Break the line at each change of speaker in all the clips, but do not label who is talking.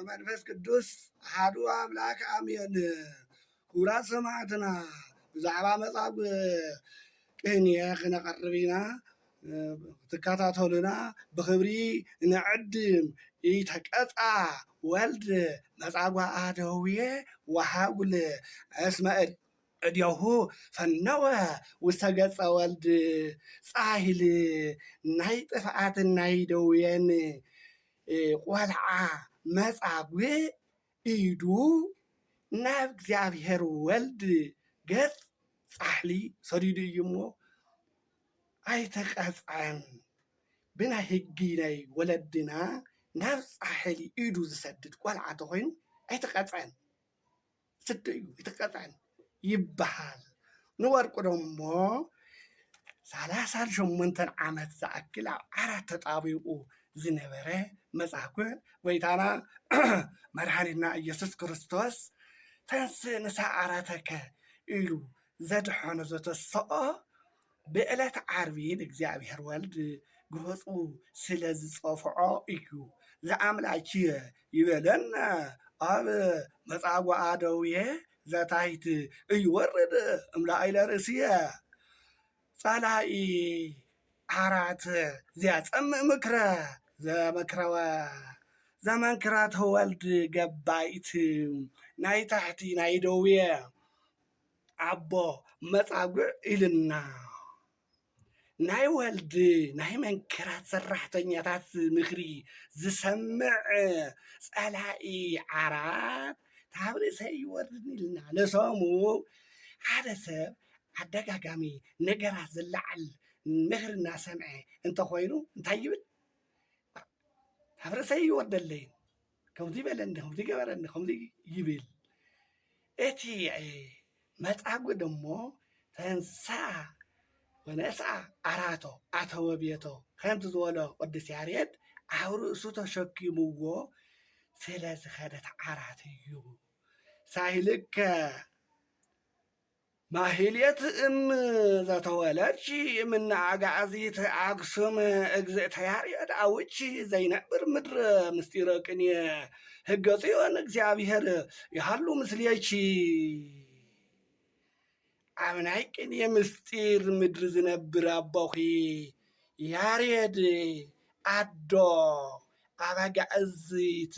ወመንፈስ ቅዱስ አሐዱ አምላክ አሜን። ክቡራት ሰማዕትና ብዛዕባ መጻጉዕ ቅኔ ክነቅርብ ኢና ትከታተሉና ብክብሪ ንዕድም ኢተቀጽዐ ወልድ መጻጉዕ ደዌ ወሃጉል እስመ እዴሁ ፈነወ ውስተ ገጸ ወልድ ጻሂል ናይ ጥፍኣትን ናይ ደዌን ቆልዓ መጻጉዕ ኢዱ ናብ እግዚአብሔር ወልድ ገጽ ጻሕሊ ሰዲዱ እዩ እሞ ኣይተቀጽዐን። ብናይ ሕጊ ናይ ወለድና ናብ ጻሕሊ ኢዱ ዝሰድድ ቆልዓ እንተኮይኑ ኣይተቀጽዐን፣ ስዲ እዩ ኣይተቀጽዐን ይበሃል። ንወርቁ ደሞ 38 ዓመት ዝኣክል ኣብ ዓራት ተጣቢቁ ዝነበረ መጻጉዕ ጎይታና መድሓኒትና ኢየሱስ ክርስቶስ ተንሥእ ንሰዓረተከ ኢሉ ዘድሖኖ ዘተስኦ ብዕለት ዓርቢ እግዚአብሔር ወልድ ገጹ ስለ ዝጸፍዖ እዩ። ዘአምላክየ ይበለና ኣብ መጻጉዕ ደዌ ዘታሕት እይወርድ እምላዕለ ርእስየ ጸላኢ ዓራት ዘያጸምእ ምክረ ዘመክረወ ዘመንክራት ወልድ ገባይት ናይ ታሕቲ ናይ ደዌ ኣቦ መጻጉዕ ኢልና ናይ ወልድ ናይ መንክራት ሰራሕተኛታት ምክሪ ዝሰምዕ ጸላኢ ዓራት ካብ ርእሰይ ይወርድ ኢልና ንሰሙ ሓደ ሰብ ኣደጋጋሚ ነገራት ዝለዓል ምክሪ እናሰምዐ እንተኮይኑ እንታይ ይብል? ካብ ርእሰይ ይወርደለይ ከምዚ በለኒ ከምዚ ገበረኒ ከምዚ ይብል። እቲ መጻጉዕ ደሞ ተንሳ ወነስአ ዓራቶ ኣተወ ቤቶ ከምቲ ዝበሎ ቅዱስ ያሬድ ኣብ ርእሱ ተሸኪምዎ ስለ ዝኸደት ዓራት እዩ። ሳይልከ ማህሌት ዘተወለድኪ እምነ ኣጋዕዚት ኣክሱም እግዝእተ ያሬድ ኣውቺ ዘይነብር ምድረ ምስጢረ ቅኔ ሕገ ጽዮን እግዚአብሔር ይሃሉ ምስሌኪ። ኣብ ናይ ቅኔ ምስጢር ምድሪ ዝነብር ኣቦኺ ያሬድ ኣዶ ኣብ ኣጋዕዚት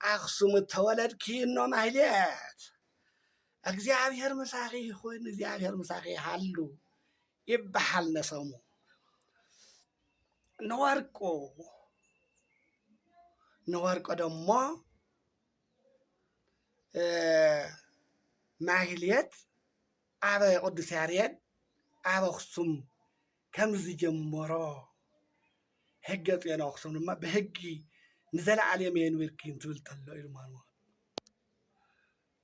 ኣክሱም ተወለድኪ እኖ ማህሌት እግዚአብሔር ምሳኺ ይኹን እግዚአብሔር ምሳኺ ይሃሉ ይበሃል ነሰሙ። ንወርቆ ደሞ ማህሌት ኣብ ቅዱስ ያሬድ ኣብ ኣክሱም ከም ዝጀመሮ ሕገ ጽዮን ኣክሱም ድማ ብሕጊ ንዘለዓለም የንብርኪ እንትብል ተሎ ኢሉ ማለት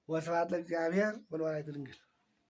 ወስብሐት ለእግዚአብሔር ወለወላዲቱ ድንግል።